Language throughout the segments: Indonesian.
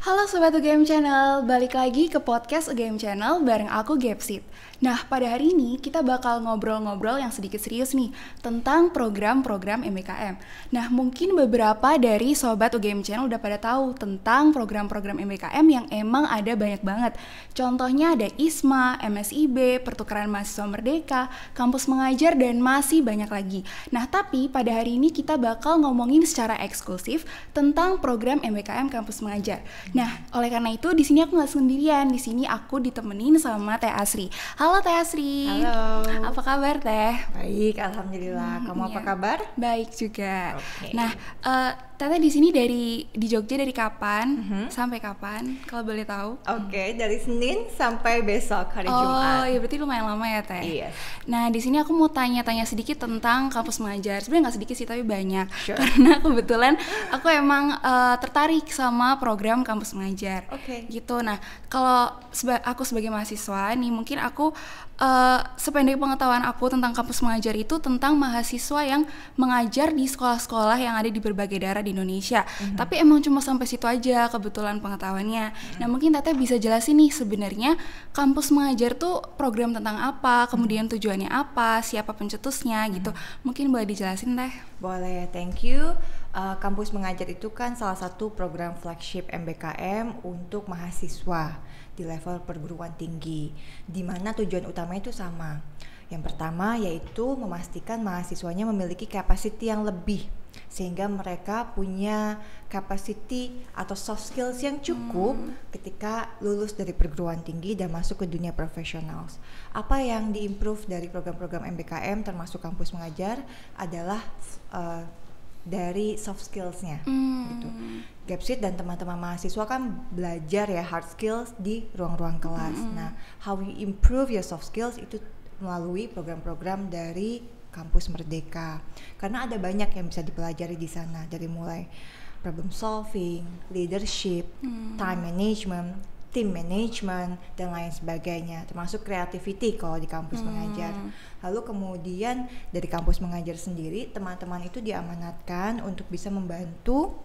Halo Sobat UGM Channel, balik lagi ke podcast UGM Channel bareng aku Gapsit. Nah, pada hari ini kita bakal ngobrol-ngobrol yang sedikit serius nih tentang program-program MBKM. Nah, mungkin beberapa dari Sobat UGM Channel udah pada tahu tentang program-program MBKM yang emang ada banyak banget. Contohnya ada ISMA, MSIB, Pertukaran Mahasiswa Merdeka, Kampus Mengajar, dan masih banyak lagi. Nah, tapi pada hari ini kita bakal ngomongin secara eksklusif tentang program MBKM Kampus Mengajar. Nah, oleh karena itu di sini aku nggak sendirian. Di sini aku ditemenin sama Teh Asri. Halo Teh Asri. Halo. Apa kabar Teh? Baik, alhamdulillah. Kamu apa kabar? Baik juga. Oke. Nah, Teteh di sini di Jogja dari kapan sampai kapan? Kalau boleh tahu? Oke, dari Senin sampai besok hari Oh, Jumat. iya berarti lumayan lama ya Teh. Iya. Nah, di sini aku mau tanya-tanya sedikit tentang Kampus Mengajar. Sebenarnya nggak sedikit sih, tapi banyak. Sure. Karena kebetulan aku emang tertarik sama program Kampus Mengajar. Oke. Gitu. Nah, kalau aku sebagai mahasiswa nih, mungkin aku sependek pengetahuan aku tentang Kampus Mengajar itu tentang mahasiswa yang mengajar di sekolah-sekolah yang ada di berbagai daerah di Indonesia. Tapi emang cuma sampai situ aja kebetulan pengetahuannya. Nah, mungkin Teteh bisa jelasin nih sebenarnya Kampus Mengajar tuh program tentang apa, kemudian tujuannya apa, siapa pencetusnya gitu. Mungkin boleh dijelasin Teh. Boleh, thank you. Kampus Mengajar itu kan salah satu program flagship MBKM untuk mahasiswa di level perguruan tinggi, di mana tujuan utamanya itu sama. Yang pertama yaitu memastikan mahasiswanya memiliki capacity yang lebih, sehingga mereka punya capacity atau soft skills yang cukup ketika lulus dari perguruan tinggi dan masuk ke dunia profesional. Apa yang diimprove dari program-program MBKM termasuk Kampus Mengajar adalah dari soft skills-nya gitu. Gapsit dan teman-teman mahasiswa kan belajar ya hard skills di ruang-ruang kelas. Nah, how you improve your soft skills itu melalui program-program dari Kampus Merdeka. Karena ada banyak yang bisa dipelajari di sana, dari mulai problem solving, leadership, time management, team management, dan lain sebagainya, termasuk creativity kalau di Kampus Mengajar. Lalu kemudian dari Kampus Mengajar sendiri, teman-teman itu diamanatkan untuk bisa membantu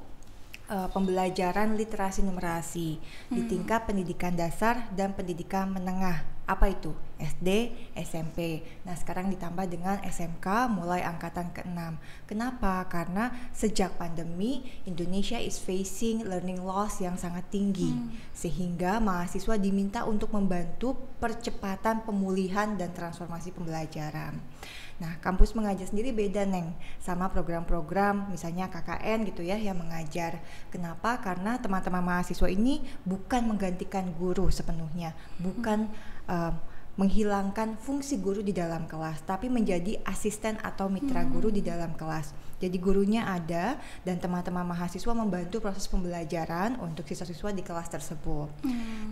pembelajaran literasi numerasi di tingkat pendidikan dasar dan pendidikan menengah. Apa itu? SD, SMP. Nah, sekarang ditambah dengan SMK mulai angkatan ke-6. Kenapa? Karena sejak pandemi Indonesia is facing learning loss yang sangat tinggi, sehingga mahasiswa diminta untuk membantu percepatan pemulihan dan transformasi pembelajaran. Nah, Kampus Mengajar sendiri beda Neng sama program-program misalnya KKN gitu ya yang mengajar. Kenapa? Karena teman-teman mahasiswa ini bukan menggantikan guru sepenuhnya, bukan menghilangkan fungsi guru di dalam kelas, tapi menjadi asisten atau mitra guru di dalam kelas. Jadi gurunya ada dan teman-teman mahasiswa membantu proses pembelajaran untuk siswa-siswa di kelas tersebut.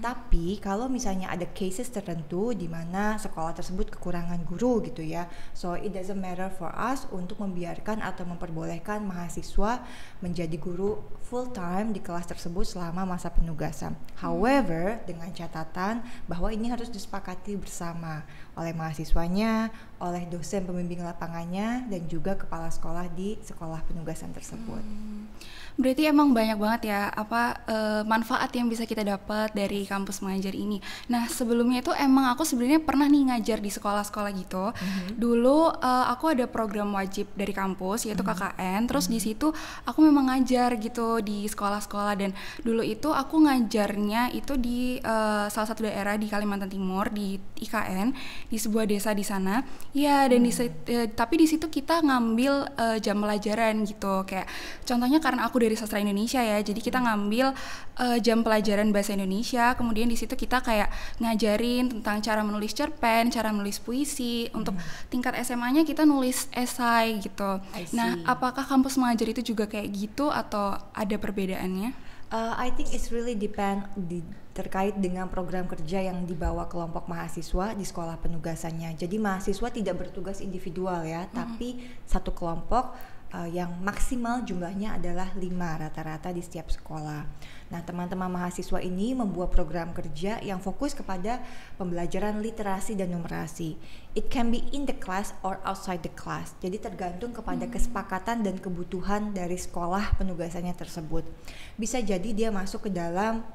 Tapi kalau misalnya ada cases tertentu di mana sekolah tersebut kekurangan guru gitu ya, so it doesn't matter for us untuk membiarkan atau memperbolehkan mahasiswa menjadi guru full time di kelas tersebut selama masa penugasan. However, dengan catatan bahwa ini harus disepakati bersama oleh mahasiswanya, oleh dosen pembimbing lapangannya, dan juga kepala sekolah di sekolah penugasan tersebut. Berarti emang banyak banget ya manfaat yang bisa kita dapat dari Kampus Mengajar ini. Nah, sebelumnya itu emang aku sebenarnya pernah nih ngajar di sekolah-sekolah gitu. Dulu aku ada program wajib dari kampus yaitu KKN. Terus di situ aku memang ngajar gitu di sekolah-sekolah, dan dulu itu aku ngajarnya itu di salah satu daerah di Kalimantan Timur di IKN, di sebuah desa di sana. Ya, dan tapi di situ kita ngambil jam pelajaran gitu. Kayak contohnya karena aku dari sastra Indonesia ya, jadi kita ngambil jam pelajaran bahasa Indonesia, kemudian di situ kita kayak ngajarin tentang cara menulis cerpen, cara menulis puisi. Untuk tingkat SMA-nya kita nulis esai gitu. Nah, apakah Kampus Mengajar itu juga kayak gitu atau ada perbedaannya? I think it's really terkait dengan program kerja yang dibawa kelompok mahasiswa di sekolah penugasannya. Jadi mahasiswa tidak bertugas individual ya, tapi satu kelompok yang maksimal jumlahnya adalah 5 rata-rata di setiap sekolah. Nah, teman-teman mahasiswa ini membuat program kerja yang fokus kepada pembelajaran literasi dan numerasi. It can be in the class or outside the class. Jadi tergantung kepada kesepakatan dan kebutuhan dari sekolah penugasannya tersebut. Bisa jadi dia masuk ke dalam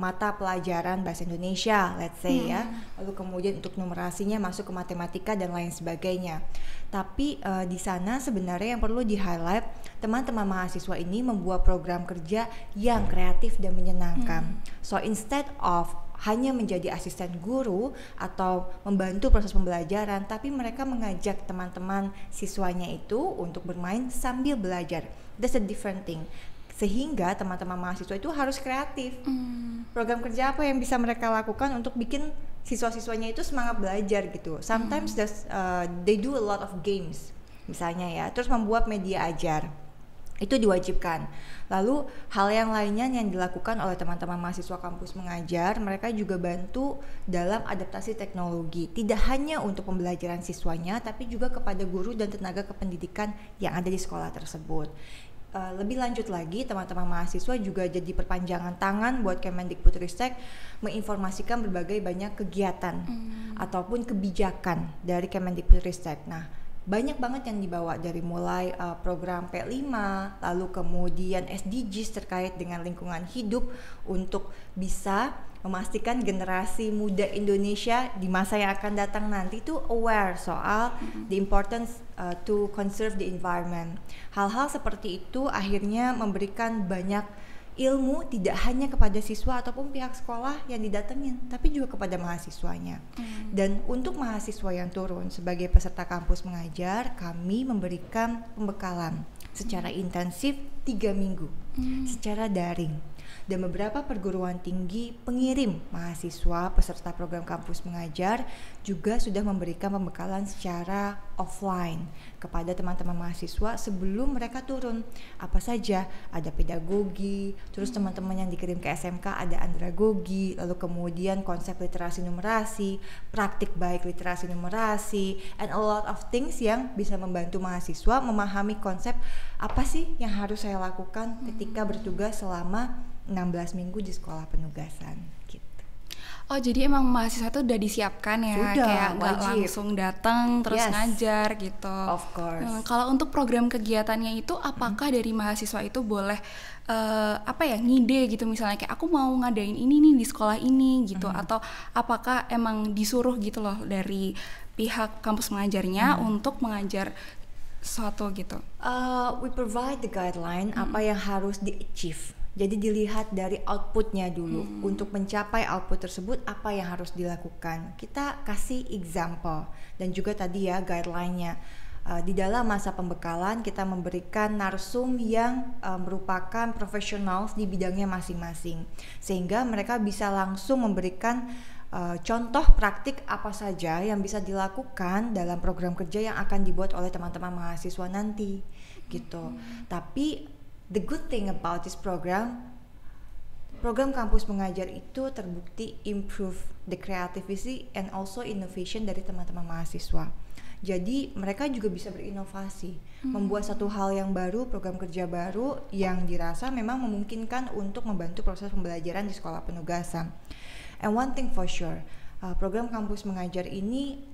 mata pelajaran bahasa Indonesia, let's say ya. Lalu kemudian untuk numerasinya masuk ke matematika dan lain sebagainya. Tapi di sana sebenarnya yang perlu di-highlight, teman-teman mahasiswa ini membuat program kerja yang kreatif dan menyenangkan. So instead of hanya menjadi asisten guru atau membantu proses pembelajaran, tapi mereka mengajak teman-teman siswanya itu untuk bermain sambil belajar. That's a different thing. Sehingga teman-teman mahasiswa itu harus kreatif. Program kerja apa yang bisa mereka lakukan untuk bikin siswa-siswanya itu semangat belajar gitu. Sometimes they do a lot of games misalnya ya, terus membuat media ajar. Itu diwajibkan. Lalu hal yang lainnya yang dilakukan oleh teman-teman mahasiswa kampus mengajar, mereka juga bantu dalam adaptasi teknologi. Tidak hanya untuk pembelajaran siswanya, tapi juga kepada guru dan tenaga kependidikan yang ada di sekolah tersebut. Lebih lanjut lagi, teman-teman mahasiswa juga jadi perpanjangan tangan buat Kemendikbudristek menginformasikan berbagai banyak kegiatan ataupun kebijakan dari Kemendikbudristek. Nah, banyak banget yang dibawa dari mulai program P5, lalu kemudian SDGs terkait dengan lingkungan hidup untuk bisa memastikan generasi muda Indonesia di masa yang akan datang nanti itu aware soal the importance to conserve the environment. Hal-hal seperti itu akhirnya memberikan banyak ilmu tidak hanya kepada siswa ataupun pihak sekolah yang didatengin, tapi juga kepada mahasiswanya. Dan untuk mahasiswa yang turun sebagai peserta kampus mengajar, kami memberikan pembekalan secara intensif 3 minggu secara daring. Dan beberapa perguruan tinggi pengirim mahasiswa peserta program kampus mengajar juga sudah memberikan pembekalan secara offline kepada teman-teman mahasiswa sebelum mereka turun. Apa saja, ada pedagogi, terus teman-teman yang dikirim ke SMK ada andragogi, lalu kemudian konsep literasi numerasi, praktik baik literasi numerasi, and a lot of things yang bisa membantu mahasiswa memahami konsep apa sih yang harus saya lakukan ketika bertugas selama 16 minggu di sekolah penugasan gitu. Oh, jadi emang mahasiswa itu udah disiapkan ya, Sudah, kayak nggak wajib. langsung datang terus Yes. ngajar gitu. Of course. Kalau untuk program kegiatannya itu, apakah dari mahasiswa itu boleh ngide gitu, misalnya kayak aku mau ngadain ini nih di sekolah ini gitu, atau apakah emang disuruh gitu loh dari pihak kampus mengajarnya untuk mengajar sesuatu gitu? We provide the guideline apa yang harus di-achieve. Jadi dilihat dari outputnya dulu. Untuk mencapai output tersebut apa yang harus dilakukan. Kita kasih example dan juga tadi ya guideline-nya. Di dalam masa pembekalan kita memberikan narsum yang merupakan profesional di bidangnya masing-masing, sehingga mereka bisa langsung memberikan contoh praktik apa saja yang bisa dilakukan dalam program kerja yang akan dibuat oleh teman-teman mahasiswa nanti gitu. Tapi the good thing about this program kampus mengajar itu terbukti improve the creativity and also innovation dari teman-teman mahasiswa. Jadi mereka juga bisa berinovasi, membuat satu hal yang baru, program kerja baru yang dirasa memang memungkinkan untuk membantu proses pembelajaran di sekolah penugasan. And one thing for sure, program kampus mengajar ini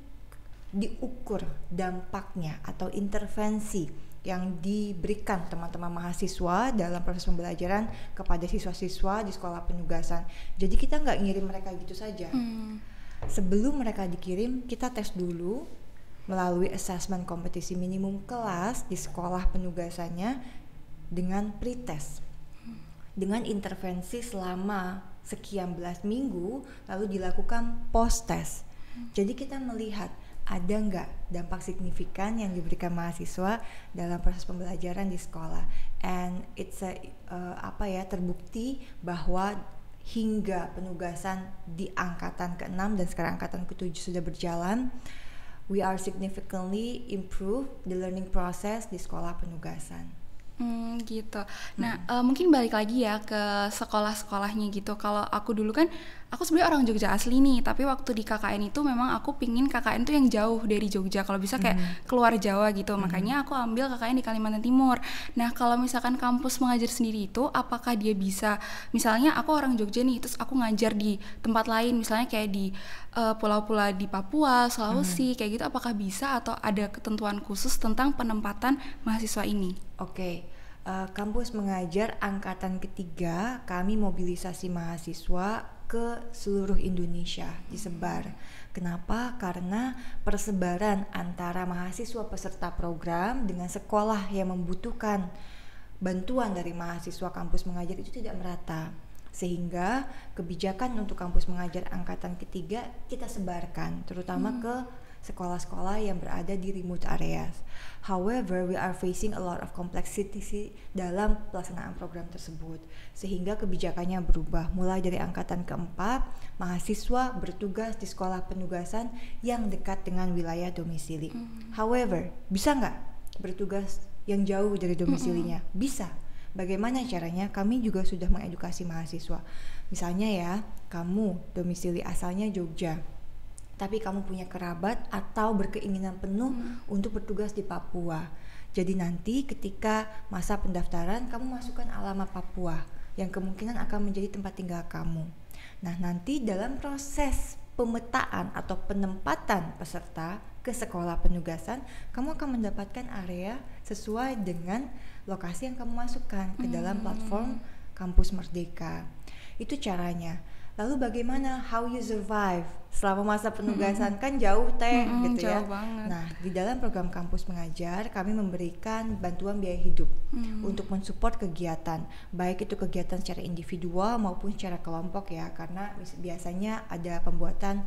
diukur dampaknya atau intervensi yang diberikan teman-teman mahasiswa dalam proses pembelajaran kepada siswa-siswa di sekolah penugasan. Jadi kita nggak ngirim mereka gitu saja. Sebelum mereka dikirim, kita tes dulu melalui assessment kompetisi minimum kelas di sekolah penugasannya dengan pretest, dengan intervensi selama sekian belas minggu, lalu dilakukan post test. Jadi kita melihat ada nggak dampak signifikan yang diberikan mahasiswa dalam proses pembelajaran di sekolah. And it's terbukti bahwa hingga penugasan di angkatan ke-6 dan sekarang angkatan ke-7 sudah berjalan, we are significantly improve the learning process di sekolah penugasan. Gitu. Nah, mungkin balik lagi ya ke sekolah-sekolahnya gitu. Kalau aku dulu kan aku sebenarnya orang Jogja asli nih, tapi waktu di KKN itu memang aku pingin KKN tuh yang jauh dari Jogja, kalau bisa kayak keluar Jawa gitu, makanya aku ambil KKN di Kalimantan Timur. Nah kalau misalkan kampus mengajar sendiri itu, apakah dia bisa, misalnya aku orang Jogja nih, terus aku ngajar di tempat lain, misalnya kayak di pulau-pulau di Papua, Sulawesi, kayak gitu, apakah bisa atau ada ketentuan khusus tentang penempatan mahasiswa ini? Oke, kampus mengajar angkatan ketiga, kami mobilisasi mahasiswa ke seluruh Indonesia, disebar. Kenapa? Karena persebaran antara mahasiswa peserta program dengan sekolah yang membutuhkan bantuan dari mahasiswa kampus mengajar itu tidak merata. Sehingga kebijakan untuk kampus mengajar angkatan ketiga kita sebarkan, terutama ke sekolah-sekolah yang berada di remote areas. However, we are facing a lot of complexity dalam pelaksanaan program tersebut, sehingga kebijakannya berubah. Mulai dari angkatan keempat, mahasiswa bertugas di sekolah penugasan yang dekat dengan wilayah domisili. However, bisa nggak bertugas yang jauh dari domisilinya? Bisa. Bagaimana caranya? Kami juga sudah mengedukasi mahasiswa. Misalnya ya, kamu domisili asalnya Jogja, tapi kamu punya kerabat atau berkeinginan penuh untuk bertugas di Papua. Jadi nanti ketika masa pendaftaran kamu masukkan alamat Papua yang kemungkinan akan menjadi tempat tinggal kamu. Nah, nanti dalam proses pemetaan atau penempatan peserta ke sekolah penugasan, kamu akan mendapatkan area sesuai dengan lokasi yang kamu masukkan ke dalam platform Kampus Merdeka. Itu caranya. Lalu bagaimana how you survive selama masa penugasan? Kan jauh gitu ya. Banget. Nah, di dalam program kampus mengajar kami memberikan bantuan biaya hidup untuk mensupport kegiatan, baik itu kegiatan secara individual maupun secara kelompok ya, karena biasanya ada pembuatan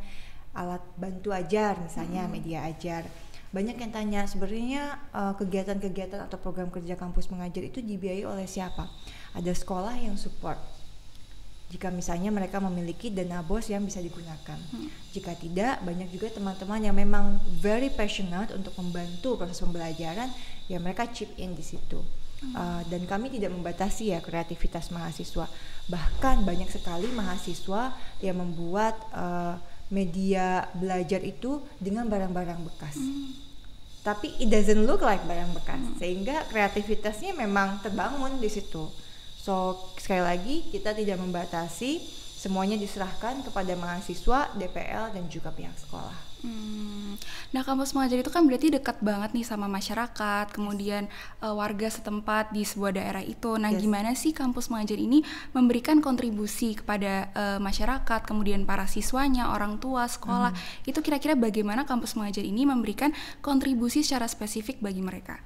alat bantu ajar, misalnya media ajar. Banyak yang tanya sebenarnya kegiatan-kegiatan atau program kerja kampus mengajar itu dibiayai oleh siapa? Ada sekolah yang support jika misalnya mereka memiliki dana BOS yang bisa digunakan. Jika tidak, banyak juga teman-teman yang memang very passionate untuk membantu proses pembelajaran, ya mereka chip in di situ. Dan kami tidak membatasi ya kreativitas mahasiswa. Bahkan banyak sekali mahasiswa yang membuat media belajar itu dengan barang-barang bekas. Tapi it doesn't look like barang bekas, sehingga kreativitasnya memang terbangun di situ. So, sekali lagi kita tidak membatasi, semuanya diserahkan kepada mahasiswa, DPL, dan juga pihak sekolah. Nah, kampus mengajar itu kan berarti dekat banget nih sama masyarakat, kemudian warga setempat di sebuah daerah itu. Nah, gimana sih kampus mengajar ini memberikan kontribusi kepada masyarakat, kemudian para siswanya, orang tua, sekolah. Itu kira-kira bagaimana kampus mengajar ini memberikan kontribusi secara spesifik bagi mereka?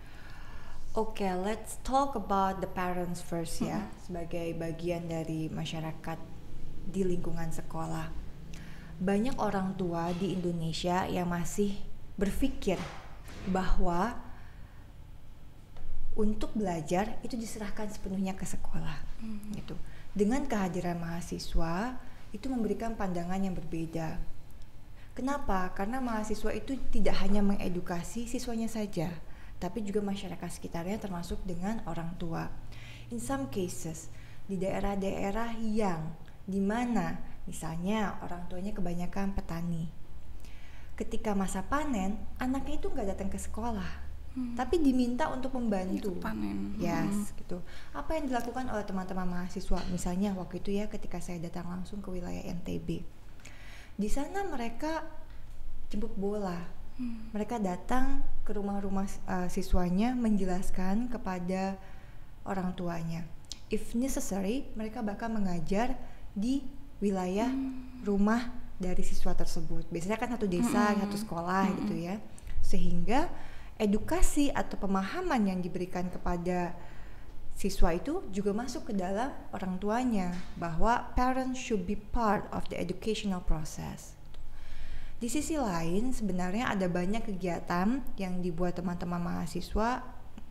Oke, let's talk about the parents first ya, sebagai bagian dari masyarakat di lingkungan sekolah. Banyak orang tua di Indonesia yang masih berpikir bahwa untuk belajar itu diserahkan sepenuhnya ke sekolah. Gitu. Dengan kehadiran mahasiswa itu memberikan pandangan yang berbeda. Kenapa? Karena mahasiswa itu tidak hanya mengedukasi siswanya saja, tapi juga masyarakat sekitarnya termasuk dengan orang tua. In some cases, di daerah-daerah yang dimana misalnya orang tuanya kebanyakan petani, ketika masa panen, anaknya itu nggak datang ke sekolah, tapi diminta untuk membantu panen. Gitu. Apa yang dilakukan oleh teman-teman mahasiswa? Misalnya waktu itu ya, ketika saya datang langsung ke wilayah NTB, di sana mereka jemput bola. Mereka datang ke rumah-rumah siswanya menjelaskan kepada orang tuanya. If necessary, mereka bahkan mengajar di wilayah rumah dari siswa tersebut. Biasanya kan satu desa, satu sekolah gitu ya. Sehingga edukasi atau pemahaman yang diberikan kepada siswa itu juga masuk ke dalam orang tuanya, bahwa parents should be part of the educational process. Di sisi lain, sebenarnya ada banyak kegiatan yang dibuat teman-teman mahasiswa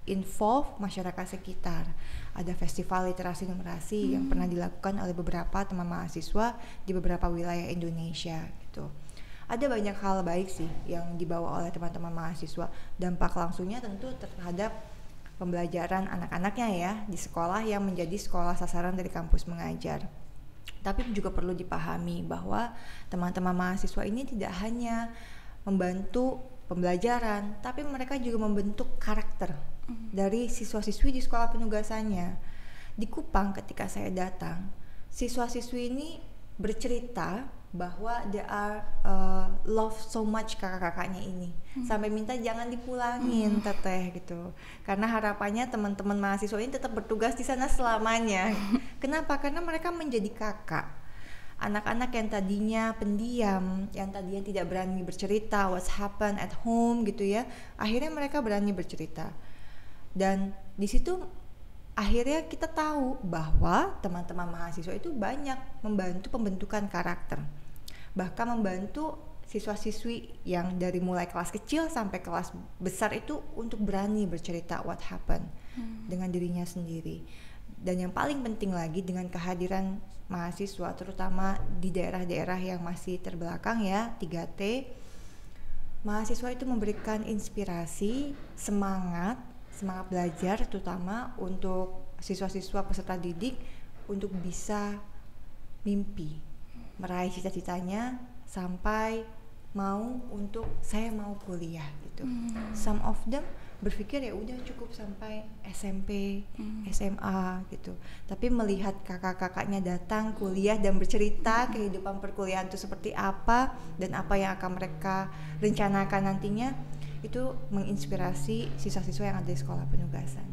involve masyarakat sekitar. Ada festival literasi numerasi yang pernah dilakukan oleh beberapa teman mahasiswa di beberapa wilayah Indonesia gitu. Ada banyak hal baik sih yang dibawa oleh teman-teman mahasiswa. Dampak langsungnya tentu terhadap pembelajaran anak-anaknya ya di sekolah yang menjadi sekolah sasaran dari kampus mengajar. Tapi juga perlu dipahami bahwa teman-teman mahasiswa ini tidak hanya membantu pembelajaran, tapi mereka juga membentuk karakter dari siswa-siswi di sekolah penugasannya. Di Kupang ketika saya datang, siswa-siswi ini bercerita bahwa they are love so much kakak-kakaknya ini, sampai minta jangan dipulangin teteh gitu, karena harapannya teman-teman mahasiswa ini tetap bertugas di sana selamanya. Kenapa? Karena mereka menjadi kakak anak-anak yang tadinya pendiam, yang tadinya tidak berani bercerita what's happen at home gitu ya, akhirnya mereka berani bercerita. Dan di situ akhirnya kita tahu bahwa teman-teman mahasiswa itu banyak membantu pembentukan karakter, bahkan membantu siswa-siswi yang dari mulai kelas kecil sampai kelas besar itu untuk berani bercerita what happened dengan dirinya sendiri. Dan yang paling penting lagi, dengan kehadiran mahasiswa terutama di daerah-daerah yang masih terbelakang ya, 3T, mahasiswa itu memberikan inspirasi, semangat belajar terutama untuk siswa-siswa peserta didik untuk bisa mimpi, meraih cita-citanya sampai saya mau kuliah gitu. Some of them berpikir ya udah cukup sampai SMP, SMA gitu. Tapi melihat kakak-kakaknya datang kuliah dan bercerita kehidupan perkuliahan itu seperti apa dan apa yang akan mereka rencanakan nantinya, itu menginspirasi siswa-siswa yang ada di sekolah penugasan.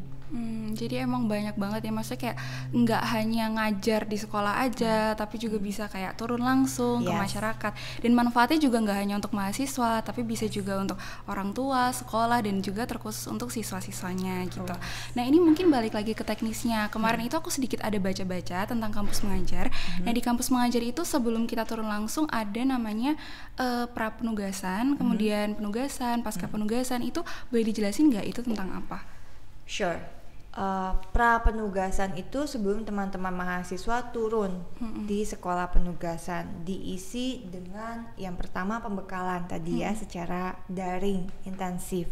Jadi emang banyak banget ya, maksudnya kayak nggak hanya ngajar di sekolah aja, tapi juga bisa kayak turun langsung ke masyarakat. Dan manfaatnya juga nggak hanya untuk mahasiswa, tapi bisa juga untuk orang tua, sekolah, dan juga terkhusus untuk siswa-siswanya gitu. Nah ini mungkin balik lagi ke teknisnya. Kemarin itu aku sedikit ada baca-baca tentang kampus mengajar. Nah di kampus mengajar itu sebelum kita turun langsung ada namanya pra penugasan, kemudian penugasan, pasca penugasan. Itu boleh dijelasin nggak itu tentang apa? Sure. Pra penugasan itu sebelum teman-teman mahasiswa turun di sekolah penugasan, diisi dengan yang pertama pembekalan tadi ya, secara daring intensif.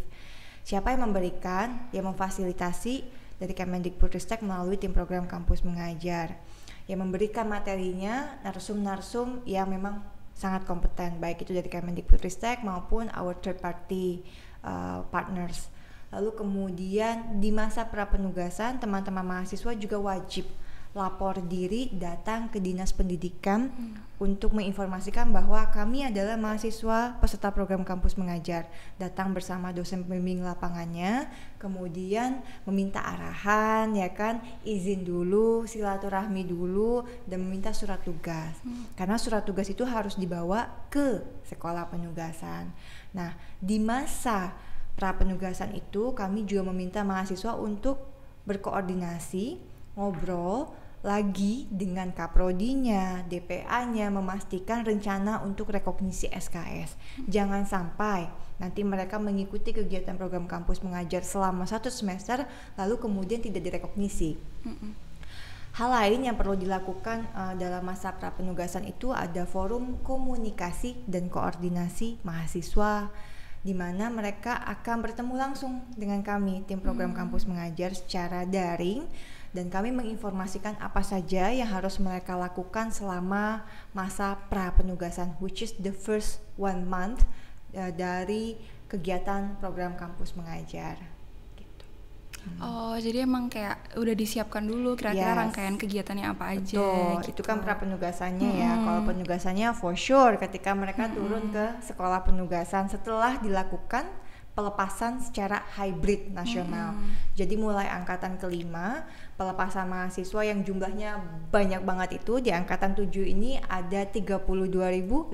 Siapa yang memberikan? Yang memfasilitasi dari Kemendikbudristek melalui tim program kampus mengajar. Yang memberikan materinya narsum-narsum yang memang sangat kompeten, baik itu dari Kemendikbudristek maupun our third party partners. Lalu kemudian di masa prapenugasan teman-teman mahasiswa juga wajib lapor diri datang ke Dinas Pendidikan untuk menginformasikan bahwa kami adalah mahasiswa peserta program kampus mengajar, datang bersama dosen pembimbing lapangannya, kemudian meminta arahan ya kan, izin dulu, silaturahmi dulu, dan meminta surat tugas. Karena surat tugas itu harus dibawa ke sekolah penugasan. Nah, di masa pra-penugasan itu kami juga meminta mahasiswa untuk berkoordinasi, ngobrol lagi dengan kaprodinya, DPA-nya, memastikan rencana untuk rekognisi SKS. Jangan sampai nanti mereka mengikuti kegiatan program kampus mengajar selama 1 semester lalu kemudian tidak direkognisi. Hal lain yang perlu dilakukan dalam masa pra-penugasan itu ada forum komunikasi dan koordinasi mahasiswa, di mana mereka akan bertemu langsung dengan kami, tim program kampus mengajar secara daring, dan kami menginformasikan apa saja yang harus mereka lakukan selama masa pra-penugasan, which is the first 1 month dari kegiatan program kampus mengajar. Oh, jadi emang kayak udah disiapkan dulu kira-kira rangkaian kegiatannya apa aja. Betul, gitu. Itu kan pra-penugasannya ya. Kalau penugasannya for sure ketika mereka turun ke sekolah penugasan setelah dilakukan pelepasan secara hybrid nasional. Jadi mulai angkatan kelima, pelepasan mahasiswa yang jumlahnya banyak banget itu, di angkatan 7 ini ada 32.577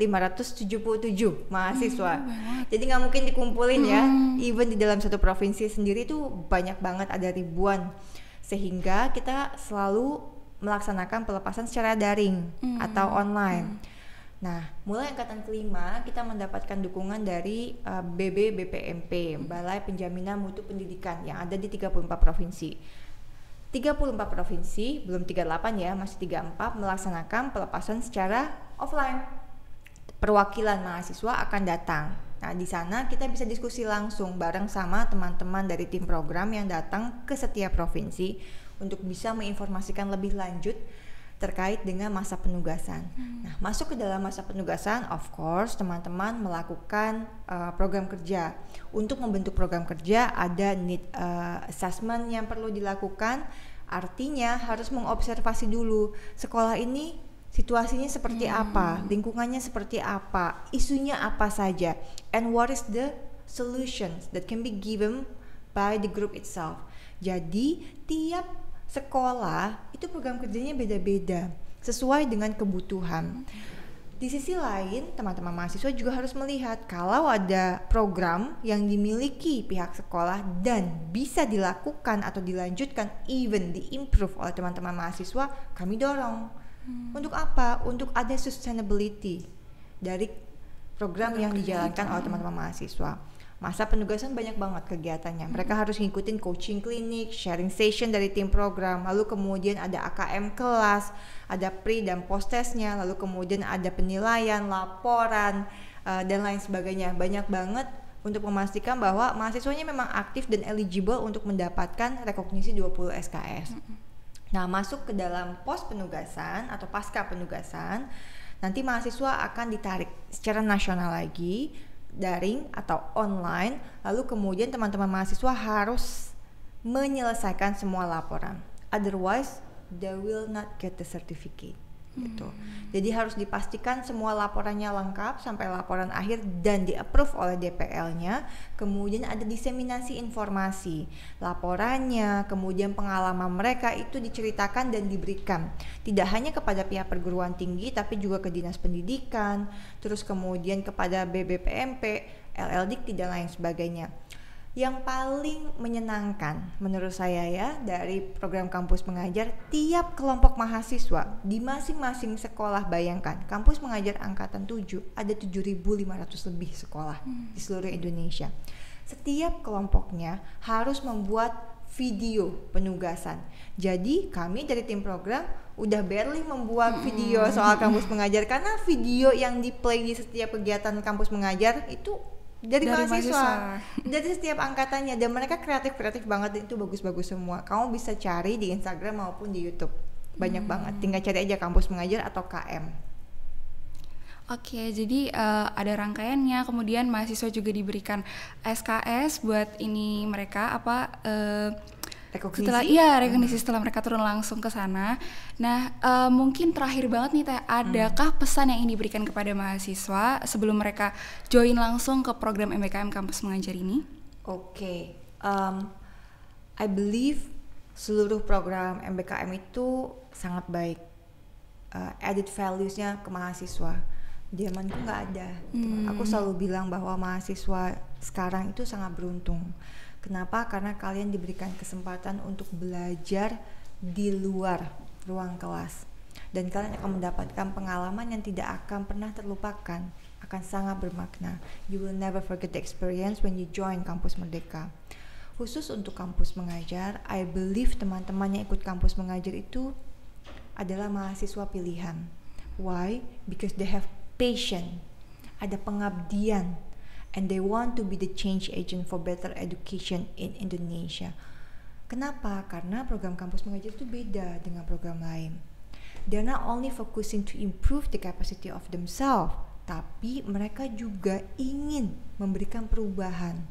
mahasiswa. Jadi nggak mungkin dikumpulin ya. Even di dalam satu provinsi sendiri itu banyak banget, ada ribuan. Sehingga kita selalu melaksanakan pelepasan secara daring atau online. Nah, mulai angkatan kelima kita mendapatkan dukungan dari BPMP, Balai Penjaminan Mutu Pendidikan, yang ada di 34 provinsi. 34 provinsi, belum 38 ya, masih 34 melaksanakan pelepasan secara offline. Perwakilan mahasiswa akan datang. Nah, di sana kita bisa diskusi langsung bareng sama teman-teman dari tim program yang datang ke setiap provinsi untuk bisa menginformasikan lebih lanjut terkait dengan masa penugasan. Nah, masuk ke dalam masa penugasan, of course, teman-teman melakukan program kerja. Untuk membentuk program kerja, ada need assessment yang perlu dilakukan. Artinya harus mengobservasi dulu sekolah ini situasinya seperti apa, lingkungannya seperti apa, isunya apa saja, and what is the solutions that can be given by the group itself. Jadi tiap sekolah itu program kerjanya beda-beda sesuai dengan kebutuhan. Di sisi lain, teman-teman mahasiswa juga harus melihat kalau ada program yang dimiliki pihak sekolah dan bisa dilakukan atau dilanjutkan, even di-improve oleh teman-teman mahasiswa, kami dorong. Untuk apa? Untuk ada sustainability dari program yang dijalankan oleh teman-teman mahasiswa. Masa penugasan banyak banget kegiatannya. Mereka harus ngikutin coaching klinik, sharing session dari tim program, lalu kemudian ada AKM kelas, ada pre dan post testnya, lalu kemudian ada penilaian, laporan, dan lain sebagainya. Banyak banget untuk memastikan bahwa mahasiswanya memang aktif dan eligible untuk mendapatkan rekognisi 20 SKS. Nah, masuk ke dalam pos penugasan atau pasca penugasan, nanti mahasiswa akan ditarik secara nasional lagi, daring atau online, lalu kemudian teman-teman mahasiswa harus menyelesaikan semua laporan. Otherwise, they will not get the certificate. Gitu. Jadi harus dipastikan semua laporannya lengkap sampai laporan akhir dan di-approve oleh DPL-nya. Kemudian ada diseminasi informasi, laporannya, kemudian pengalaman mereka itu diceritakan dan diberikan. Tidak hanya kepada pihak perguruan tinggi, tapi juga ke dinas pendidikan, terus kemudian kepada BBPMP, LLDIK, dan lain sebagainya. Yang paling menyenangkan menurut saya ya dari program kampus mengajar, tiap kelompok mahasiswa di masing-masing sekolah, bayangkan kampus mengajar angkatan 7 ada 7.500 lebih sekolah di seluruh Indonesia. Setiap kelompoknya harus membuat video penugasan. Jadi kami dari tim program udah barely membuat video soal kampus mengajar, karena video yang di play di setiap kegiatan kampus mengajar itu dari mahasiswa, dari setiap angkatannya, dan mereka kreatif banget, dan itu bagus-bagus semua. Kamu bisa cari di Instagram maupun di YouTube, banyak banget. Tinggal cari aja kampus mengajar atau KM. Oke, jadi ada rangkaiannya, kemudian mahasiswa juga diberikan SKS buat ini mereka rekognisi setelah mereka turun langsung ke sana. Nah, mungkin terakhir banget nih Teh, adakah pesan yang ingin diberikan kepada mahasiswa sebelum mereka join langsung ke program MBKM Kampus Mengajar ini? Oke, I believe seluruh program MBKM itu sangat baik. Added values-nya ke mahasiswa. Zamanku nggak ada. Aku selalu bilang bahwa mahasiswa sekarang itu sangat beruntung. Kenapa? Karena kalian diberikan kesempatan untuk belajar di luar ruang kelas, dan kalian akan mendapatkan pengalaman yang tidak akan pernah terlupakan, akan sangat bermakna. You will never forget the experience when you join Kampus Merdeka. Khusus untuk kampus mengajar, I believe teman-teman yang ikut kampus mengajar itu adalah mahasiswa pilihan. Why? Because they have passion, ada pengabdian, and they want to be the change agent for better education in Indonesia. Kenapa? Karena program kampus mengajar itu beda dengan program lain. They're not only focusing to improve the capacity of themselves, tapi mereka juga ingin memberikan perubahan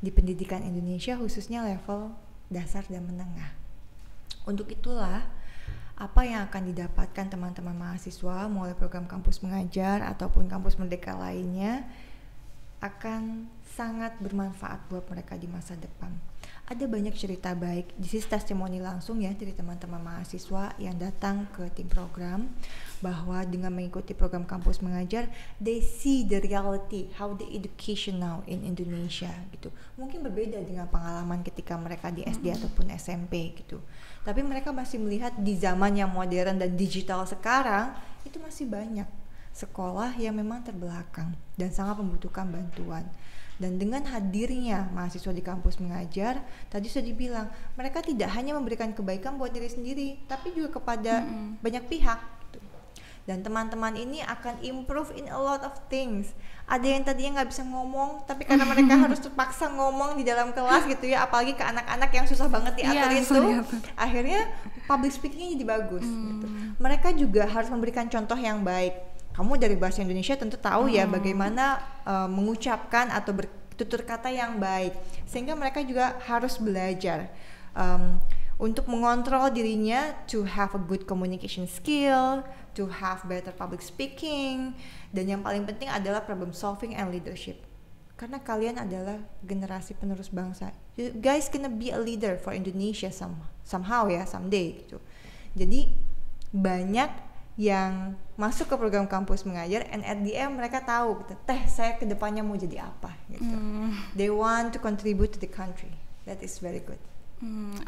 di pendidikan Indonesia, khususnya level dasar dan menengah. Untuk itulah, apa yang akan didapatkan teman-teman mahasiswa mulai program kampus mengajar ataupun kampus merdeka lainnya akan sangat bermanfaat buat mereka di masa depan. Ada banyak cerita baik, di sisi testimoni langsung ya dari teman-teman mahasiswa yang datang ke tim program, bahwa dengan mengikuti program kampus mengajar, they see the reality how the education now in Indonesia gitu. Mungkin berbeda dengan pengalaman ketika mereka di SD ataupun SMP gitu. Tapi mereka masih melihat di zaman yang modern dan digital sekarang itu masih banyak sekolah yang memang terbelakang dan sangat membutuhkan bantuan. Dan dengan hadirnya mahasiswa di kampus mengajar, tadi sudah dibilang, mereka tidak hanya memberikan kebaikan buat diri sendiri, tapi juga kepada banyak pihak gitu. Dan teman-teman ini akan improve in a lot of things. Ada yang tadinya nggak bisa ngomong, tapi karena mereka harus terpaksa ngomong di dalam kelas gitu ya, apalagi ke anak-anak yang susah banget diatur itu, akhirnya public speakingnya jadi bagus gitu. Mereka juga harus memberikan contoh yang baik. Kamu dari bahasa Indonesia tentu tahu ya bagaimana mengucapkan atau bertutur kata yang baik, sehingga mereka juga harus belajar untuk mengontrol dirinya, to have a good communication skill, to have better public speaking, dan yang paling penting adalah problem solving and leadership. Karena kalian adalah generasi penerus bangsa. You guys gonna be a leader for Indonesia somehow ya, someday gitu. Jadi banyak yang masuk ke program kampus mengajar, and at the end mereka tahu gitu, saya kedepannya mau jadi apa gitu. They want to contribute to the country. That is very good.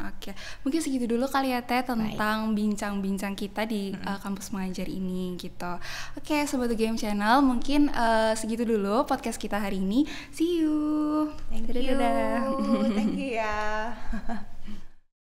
Oke. Mungkin segitu dulu kali ya Teh tentang bincang-bincang kita di kampus mengajar ini gitu. Oke, Sobat Game Channel, mungkin segitu dulu podcast kita hari ini. See you. Thank you. Thank you ya.